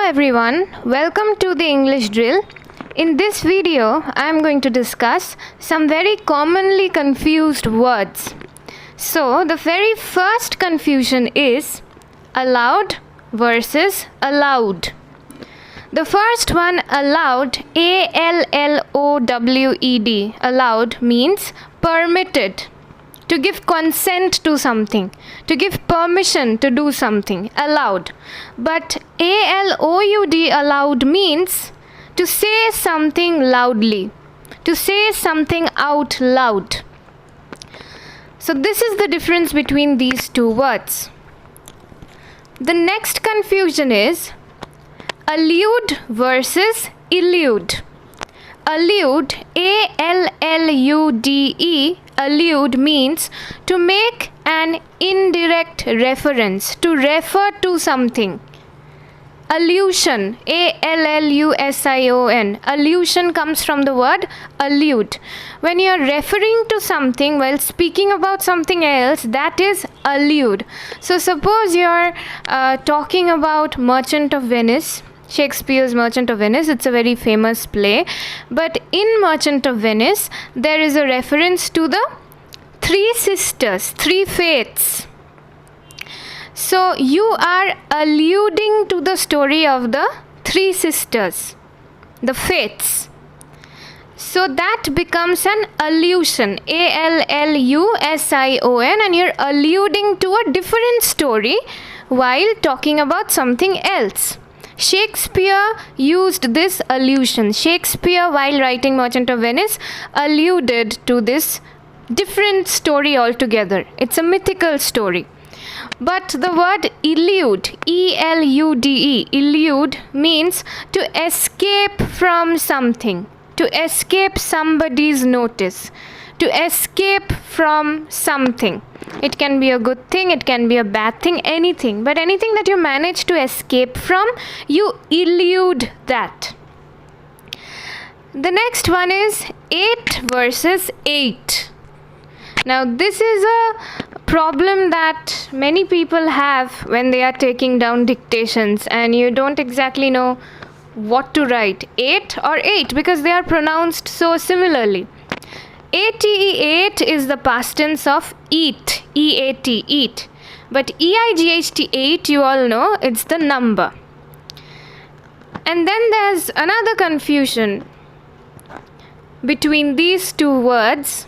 everyone, welcome to the English drill. In this video, I am going to discuss some very commonly confused words. So, the very first confusion is allowed versus allowed. The first one, allowed, A-L-L-O-W-E-D, allowed means permitted, to give consent to something, to give permission to do something, allowed. But A-L-O-U-D, allowed, means to say something loudly, to say something out loud. So this is the difference between these two words. The next confusion is allude versus elude. Allude, A-L-L-U-D-E, allude means to make an indirect reference, to refer to something. Allusion, A-L-L-U-S-I-O-N, allusion comes from the word allude. When you are referring to something while speaking about something else, that is allude. So suppose you are talking about Merchant of Venice, Shakespeare's Merchant of Venice. It's a very famous play, but in Merchant of Venice there is a reference to the three sisters, three fates. So you are alluding to the story of the three sisters, the fates. So that becomes an allusion, A-L-L-U-S-I-O-N, and you're alluding to a different story while talking about something else. Shakespeare used this allusion. Shakespeare, while writing Merchant of Venice, alluded to this different story altogether. It's a mythical story. But the word elude, E-L-U-D-E, elude means to escape from something, to escape somebody's notice, to escape from something. It can be a good thing, it can be a bad thing, anything. But anything that you manage to escape from, you elude that. The next one is 8 versus 8. Now this is a problem that many people have when they are taking down dictations and you don't exactly know what to write, 8 or 8, because they are pronounced so similarly. A-T-E, 8 is the past tense of eat, E-A-T, eat. But E-I-G-H-T, 8, you all know, it's the number. And then there's another confusion between these two words,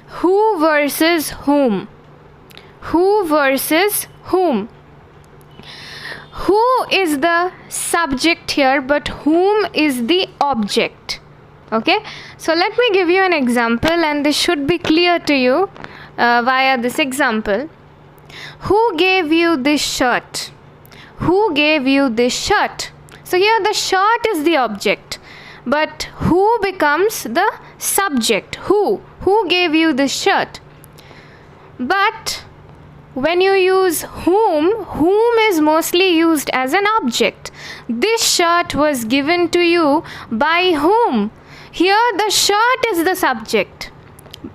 who versus whom. Who versus whom. Who is the subject here, but whom is the object. Okay, so let me give you an example, and this should be clear to you via this example. Who gave you this shirt? Who gave you this shirt? So here the shirt is the object, but who becomes the subject? Who gave you this shirt? But when you use whom is mostly used as an object. This shirt was given to you by whom? Here the shirt is the subject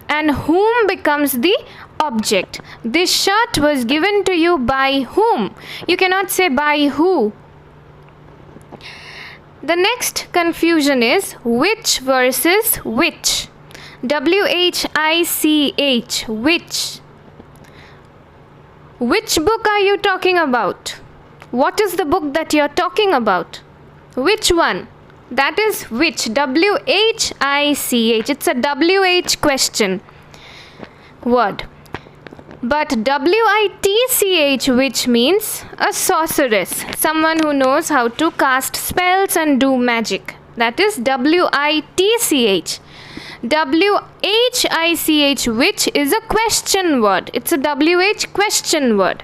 and whom becomes the object. This shirt was given to you by whom? You cannot say by who. The next confusion is which versus which. W-H-I-C-H, which. Which book are you talking about? What is the book that you're talking about? Which one? That is which, W-H-I-C-H. It's a W-H question word. But W-I-T-C-H, which means a sorceress, someone who knows how to cast spells and do magic. That is W-I-T-C-H. W-H-I-C-H, which is a question word. It's a W-H question word.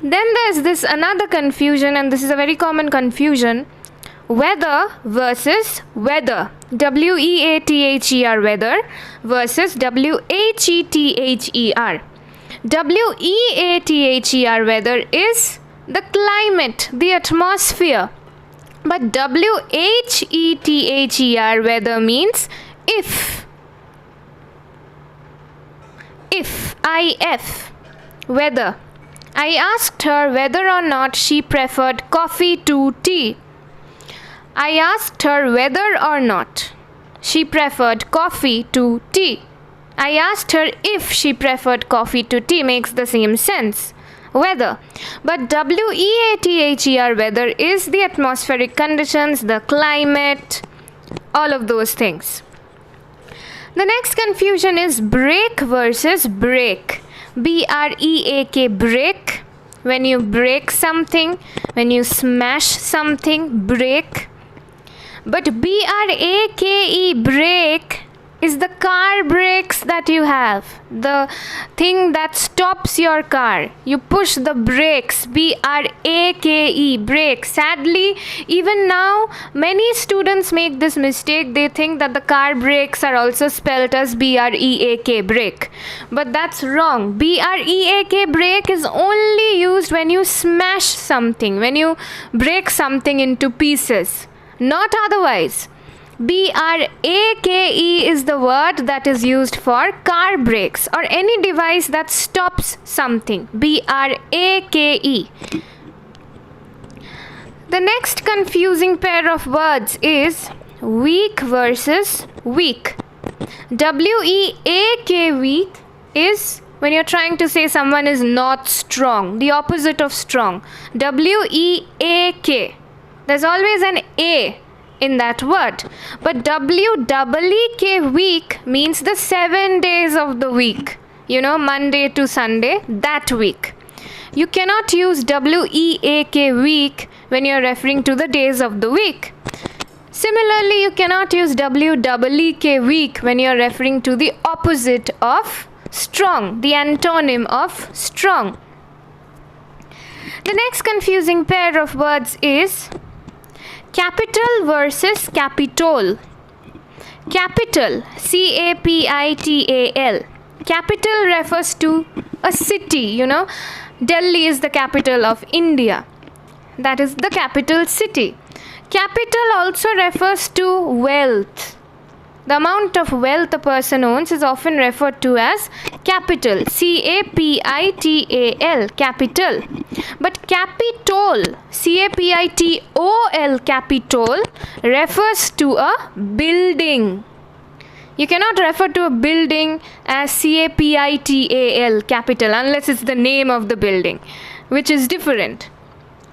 Then there's this another confusion, and this is a very common confusion. Weather versus weather. W-E-A-T-H-E-R, weather, versus W-H-E-T-H-E-R. W-E-A-T-H-E-R, weather, is the climate, the atmosphere. But W-H-E-T-H-E-R, weather, means if. If, I-F, weather. I asked her whether or not she preferred coffee to tea. I asked her whether or not she preferred coffee to tea. I asked her if she preferred coffee to tea makes the same sense. Weather. But weather, weather is the atmospheric conditions, the climate, all of those things. The next confusion is break versus break. B-R-E-A-K, break. When you break something, when you smash something, break. But B-R-A-K-E, break, is the car brakes that you have. The thing that stops your car. You push the brakes, B-R-A-K-E, brake. Sadly, even now, many students make this mistake. They think that the car brakes are also spelled as B-R-E-A-K, brake. But that's wrong. B-R-E-A-K, brake is only used when you smash something, when you break something into pieces. Not otherwise. B-R-A-K-E is the word that is used for car brakes or any device that stops something. B-R-A-K-E. The next confusing pair of words is weak versus weak. W-E-A-K, weak, is when you're trying to say someone is not strong, the opposite of strong. W-E-A-K. There's always an A in that word. But W-E-E-K, week, means the 7 days of the week. You know, Monday to Sunday, that week. You cannot use W-E-A-K, week, when you're referring to the days of the week. Similarly, you cannot use W-E-E-K, weak, when you're referring to the opposite of strong, the antonym of strong. The next confusing pair of words is capital versus capitol. Capital, C-A-P-I-T-A-L. Capital refers to a city, you know. Delhi is the capital of India. That is the capital city. Capital also refers to wealth. The amount of wealth a person owns is often referred to as capital, C-A-P-I-T-A-L, capital. But capitol, C-A-P-I-T-O-L, capitol, refers to a building. You cannot refer to a building as C-A-P-I-T-A-L, capital, unless it's the name of the building, which is different.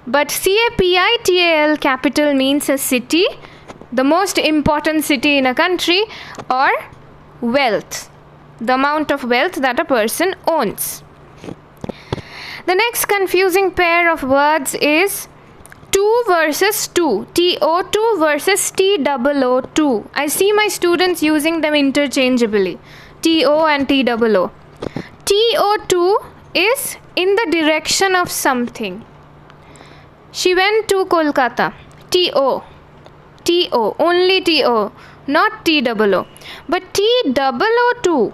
But C-A-P-I-T-A-L, capital, means a city, the most important city in a country, or wealth, the amount of wealth that a person owns. The next confusing pair of words is two versus two, TO2 versus TOO2. I see my students using them interchangeably, TO and TOO. TO2 is in the direction of something. She went to Kolkata, TO. TO, only TO, not TOO. But TOO2,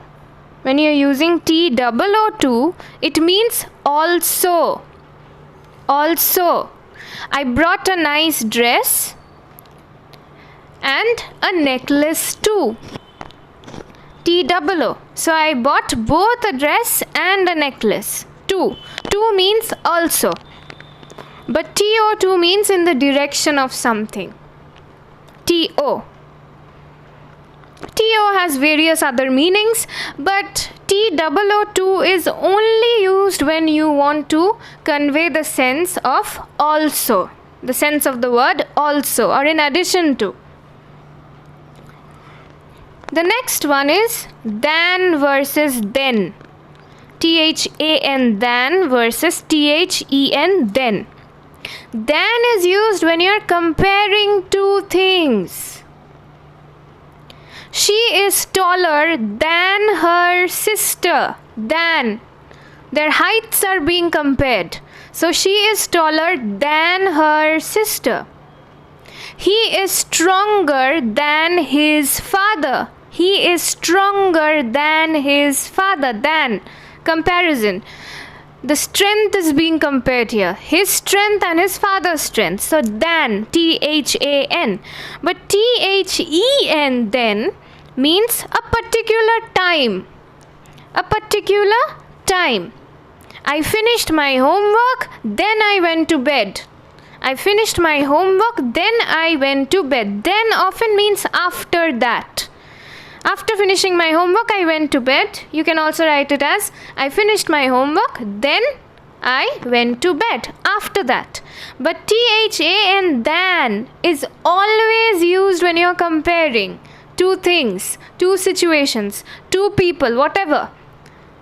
when you're using TOO2, it means also. Also. I brought a nice dress and a necklace too. TOO. So I bought both a dress and a necklace. Two. Two means also. But TO2 means in the direction of something. TO. TO has various other meanings, but TOO2 is only used when you want to convey the sense of also, the sense of the word also or in addition to. The next one is than versus then. THAN, than, versus THEN, then. Than is used when you are comparing two things. She is taller than her sister. Than. Their heights are being compared. So she is taller than her sister. He is stronger than his father. He is stronger than his father. Than. Comparison. The strength is being compared here. His strength and his father's strength. So than, THAN. But THEN, then, means a particular time. A particular time. I finished my homework, then I went to bed. I finished my homework, then I went to bed. Then often means after that. After finishing my homework, I went to bed. You can also write it as I finished my homework, then I went to bed. After that. But THAN, than, is always used when you're comparing two things, two situations, two people, whatever.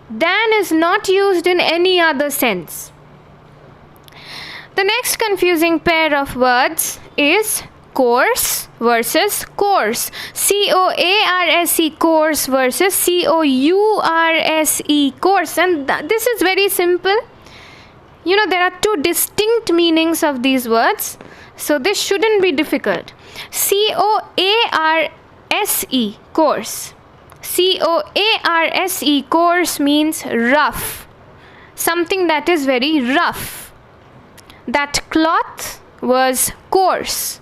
Than is not used in any other sense. The next confusing pair of words is coarse versus coarse. C-O-A-R-S-E, coarse versus C-O-U-R-S-E, coarse. And this is very simple. You know, there are two distinct meanings of these words. So this shouldn't be difficult. C-O-A-R-S-E, coarse. C-O-A-R-S-E, coarse means rough. Something that is very rough. That cloth was coarse.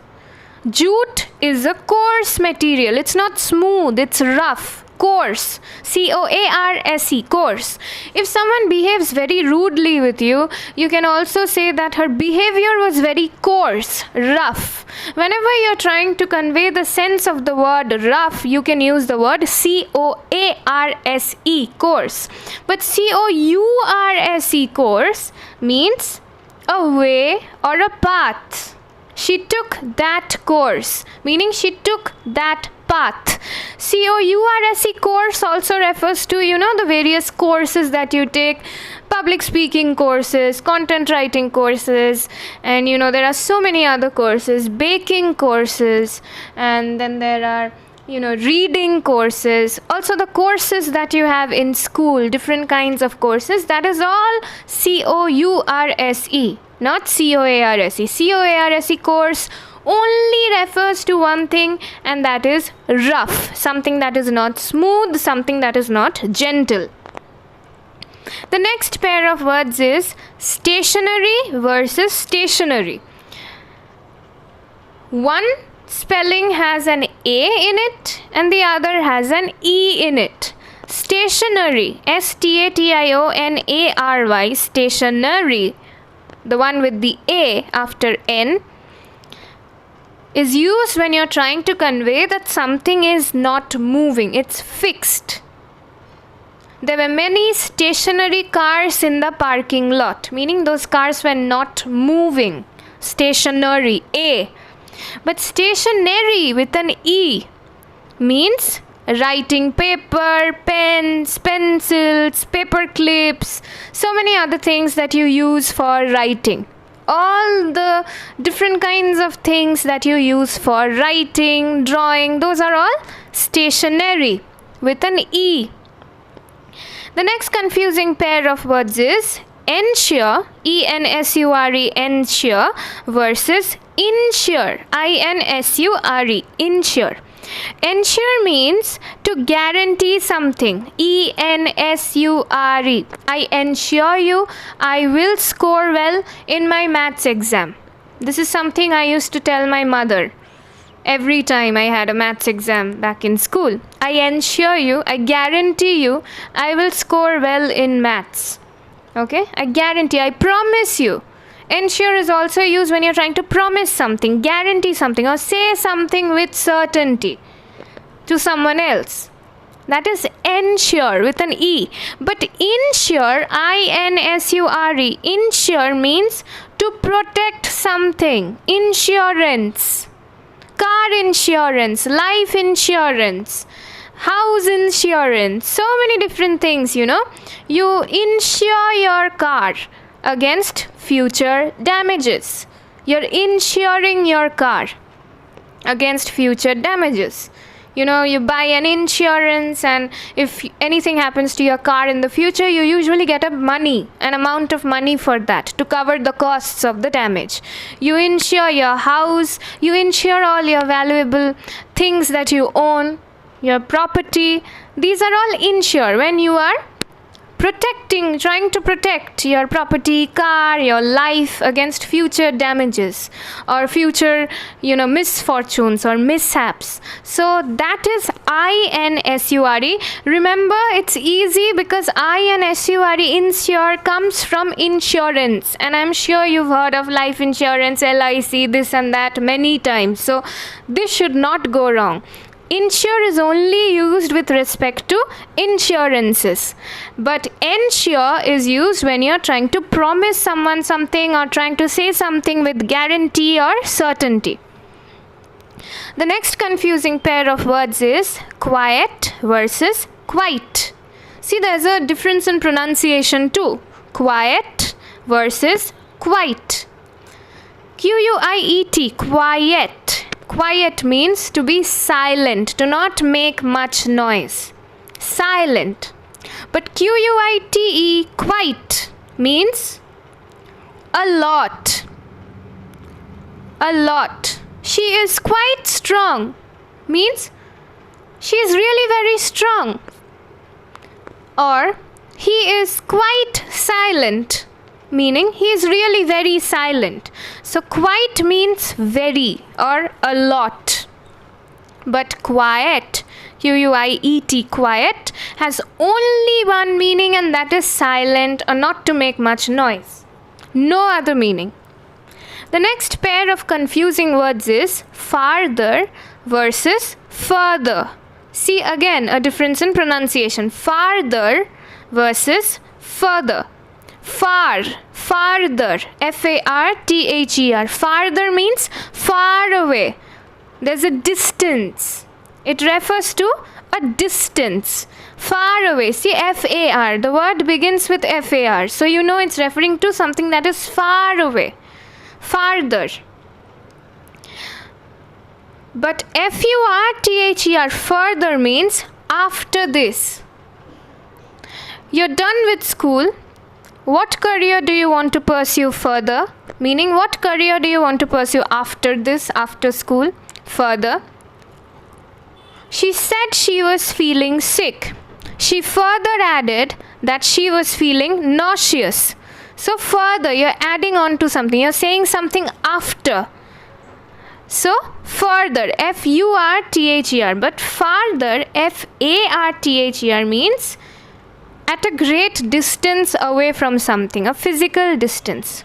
Jute is a coarse material. It's not smooth, it's rough. Coarse. C-O-A-R-S-E, coarse. If someone behaves very rudely with you, you can also say that her behavior was very coarse, rough. Whenever you're trying to convey the sense of the word rough, you can use the word C-O-A-R-S-E, coarse. But C-O-U-R-S-E, coarse, means a way or a path. She took that course, meaning she took that path. C-O-U-R-S-E, course, also refers to, the various courses that you take, public speaking courses, content writing courses, and there are so many other courses, baking courses, and then there are reading courses, also the courses that you have in school, different kinds of courses. That is all C-O-U-R-S-E, not C-O-A-R-S-E. C-O-A-R-S-E, course, only refers to one thing, and that is rough, something that is not smooth, something that is not gentle. The next pair of words is stationery versus stationery. One spelling has an A in it and the other has an E in it. Stationery, S-T-A-T-I-O-N-A-R-Y, stationery, the one with the A after N, is used when you're trying to convey that something is not moving, it's fixed. There were many stationary cars in the parking lot, meaning those cars were not moving. Stationery, A. But stationery with an E means writing paper, pens, pencils, paper clips, so many other things that you use for writing. All the different kinds of things that you use for writing, drawing, those are all stationery with an E. The next confusing pair of words is insure, E-N-S-U-R-E, insure, versus insure, I-N-S-U-R-E, insure. Insure means to guarantee something, E-N-S-U-R-E. I ensure you I will score well in my maths exam. This is something I used to tell my mother every time I had a maths exam back in school. I ensure you, I guarantee you, I will score well in maths. Okay? I guarantee, I promise you. Ensure is also used when you're trying to promise something, guarantee something, or say something with certainty to someone else. That is ensure with an E. But insure, I-N-S-U-R-E, insure means to protect something. Insurance, car insurance, life insurance, house insurance, so many different things, You insure your car against future damages. You're insuring your car against future damages. You buy an insurance, and if anything happens to your car in the future, you usually get an amount of money for that to cover the costs of the damage. You insure your house, you insure all your valuable things that you own, your property. These are all insure when you are trying to protect your property, car, your life against future damages or future, misfortunes or mishaps. So that is insure. Remember, it's easy because insure, insure, comes from insurance, and I'm sure you've heard of life insurance, LIC, this and that many times. So this should not go wrong. Insure is only used with respect to insurances, but ensure is used when you're trying to promise someone something or trying to say something with guarantee or certainty. The next confusing pair of words is quiet versus quite. See, there's a difference in pronunciation too. Quiet versus quite. Quiet, quiet. Quiet means to be silent, to not make much noise. Silent. But quite, quite, means a lot. A lot. She is quite strong, means she is really very strong. Or he is quite silent, meaning he is really very silent. So quite means very or a lot. But quiet, Quiet, quiet, has only one meaning, and that is silent or not to make much noise. No other meaning. The next pair of confusing words is farther versus further. See again a difference in pronunciation. Farther versus further. Far, farther, farther. Farther means far away. There's a distance. It refers to a distance. Far away. See, far. The word begins with far. So you know it's referring to something that is far away. Farther. But further, further means after this. You're done with school. What career do you want to pursue further? Meaning, what career do you want to pursue after this, after school? Further. She said she was feeling sick. She further added that she was feeling nauseous. So further, you're adding on to something. You're saying something after. So further, further. But farther, farther, means at a great distance away from something, a physical distance.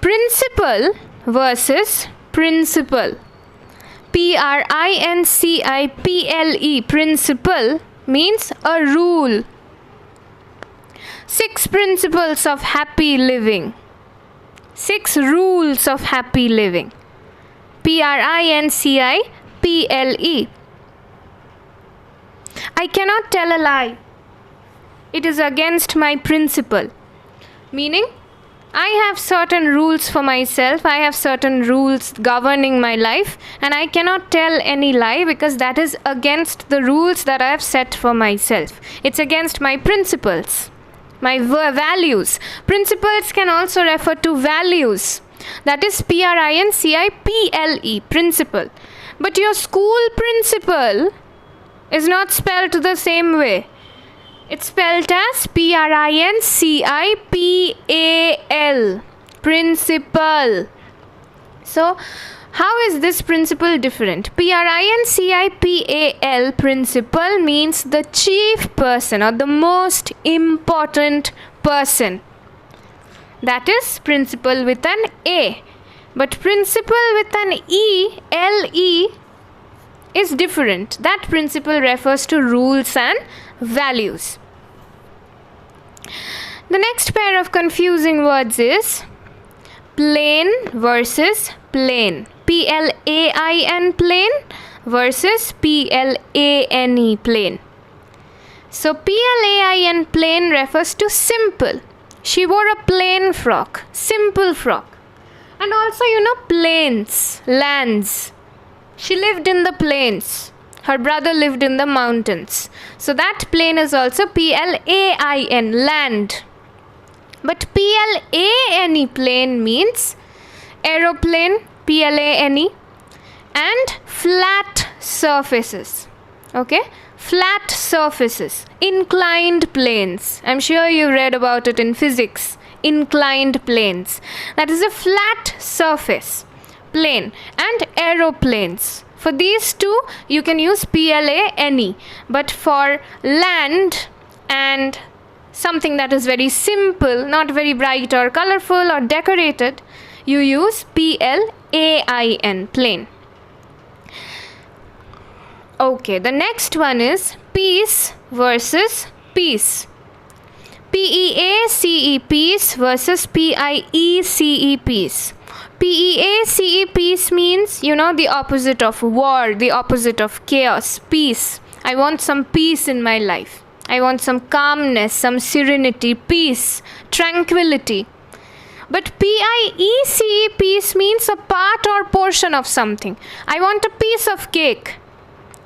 Principle versus principle. Principle. Principle means a rule. 6 principles of happy living. 6 rules of happy living. Principle. I cannot tell a lie. It is against my principle. Meaning, I have certain rules for myself. I have certain rules governing my life, and I cannot tell any lie because that is against the rules that I have set for myself. It's against my principles, my values. Principles can also refer to values. That is principle, principle. But your school principal is not spelled the same way. It's spelled as principal. Principal. So, how is this principle different? Principal, principal, means the chief person or the most important person. That is principal with an A. But principal with an E, LE, is different. That principle refers to rules and values. The next pair of confusing words is plain versus plain. PLAIN, plain, versus PLANE, plain. So PLAIN, plain, refers to simple. She wore a plain frock, simple frock. And also, plains, lands. She lived in the plains. Her brother lived in the mountains. So that plain is also PLAIN, land. But PLANE, plain, means aeroplane, PLANE, and flat surfaces. Okay? Flat surfaces, inclined planes. I'm sure you read about it in physics. Inclined planes. That is a flat surface, plane. And aeroplanes. For these two, you can use PLA any. But for land and something that is very simple, not very bright or colorful or decorated, you use PLAIN, plane. Okay, the next one is peace versus peace. PEACE, peace versus PIECE, peace. PEACE, peace means, the opposite of war, the opposite of chaos, peace. I want some peace in my life. I want some calmness, some serenity, peace, tranquility. But PIECE, peace means a part or portion of something. I want a piece of cake.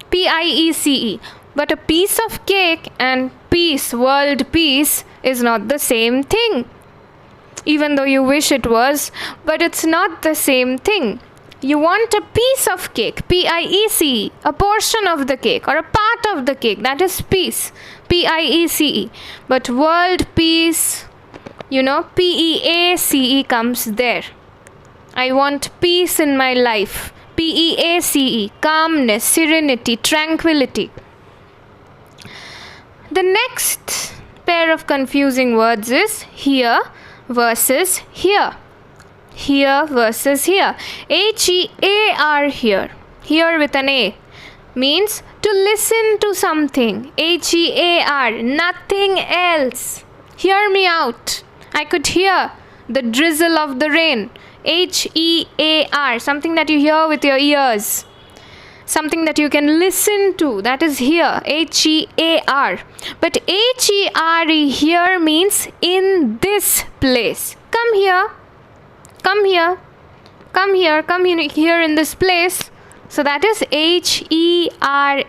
PIECE. But a piece of cake and peace, world peace, is not the same thing. Even though you wish it was, but it's not the same thing. You want a piece of cake, PIECE, a portion of the cake or a part of the cake, that is peace, PIECE. But world peace, PEACE comes there. I want peace in my life. PEACE, calmness, serenity, tranquility. The next pair of confusing words is here versus here. Here versus here. HEAR, here. Here with an A means to listen to something. HEAR, nothing else. Hear me out. I could hear the drizzle of the rain. HEAR, something that you hear with your ears. Something that you can listen to, that is here, HEAR. But HERE, here means in this place. Come here, come here, come here, come here in this place. So that is HERE.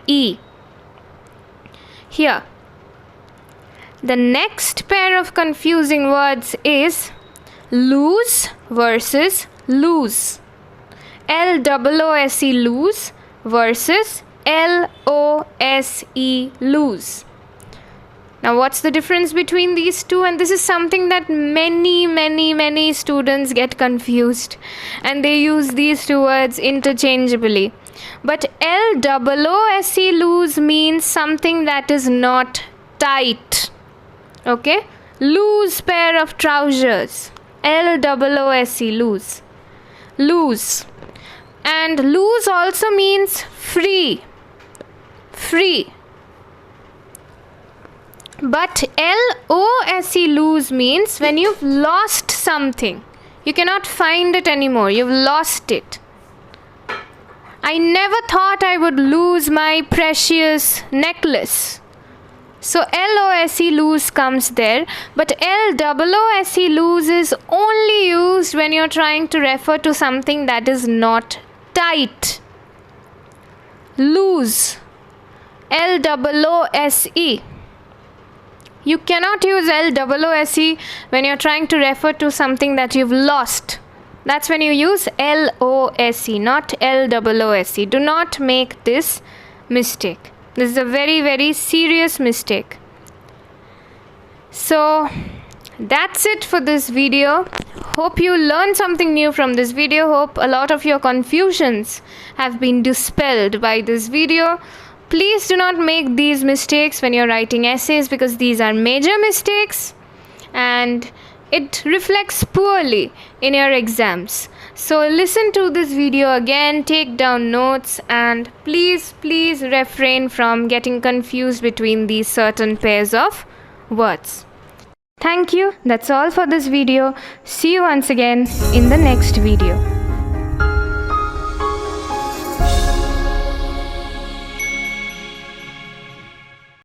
Here. The next pair of confusing words is lose versus lose. LOOSE, lose versus LOSE, lose. Now what's the difference between these two? And this is something that many students get confused, and they use these two words interchangeably. But LOOSE, lose, means something that is not tight. Okay? Loose pair of trousers. LOOSE, lose. Loose. And lose also means free. Free. But LOSE, lose, means when you've lost something. You cannot find it anymore. You've lost it. I never thought I would lose my precious necklace. So LOSE, lose, comes there. But LOOSE, lose is only used when you're trying to refer to something that is not tight. Lose. LOOSE. You cannot use LOOSE when you're trying to refer to something that you've lost. That's when you use LOSE, not LOOSE. Do not make this mistake. This is a very serious mistake. So that's it for this video. Hope you learned something new from this video. Hope a lot of your confusions have been dispelled by this video. Please do not make these mistakes when you're writing essays, because these are major mistakes and it reflects poorly in your exams. So listen to this video again, take down notes, and please refrain from getting confused between these certain pairs of words. Thank you. That's all for this video. See you once again in the next video.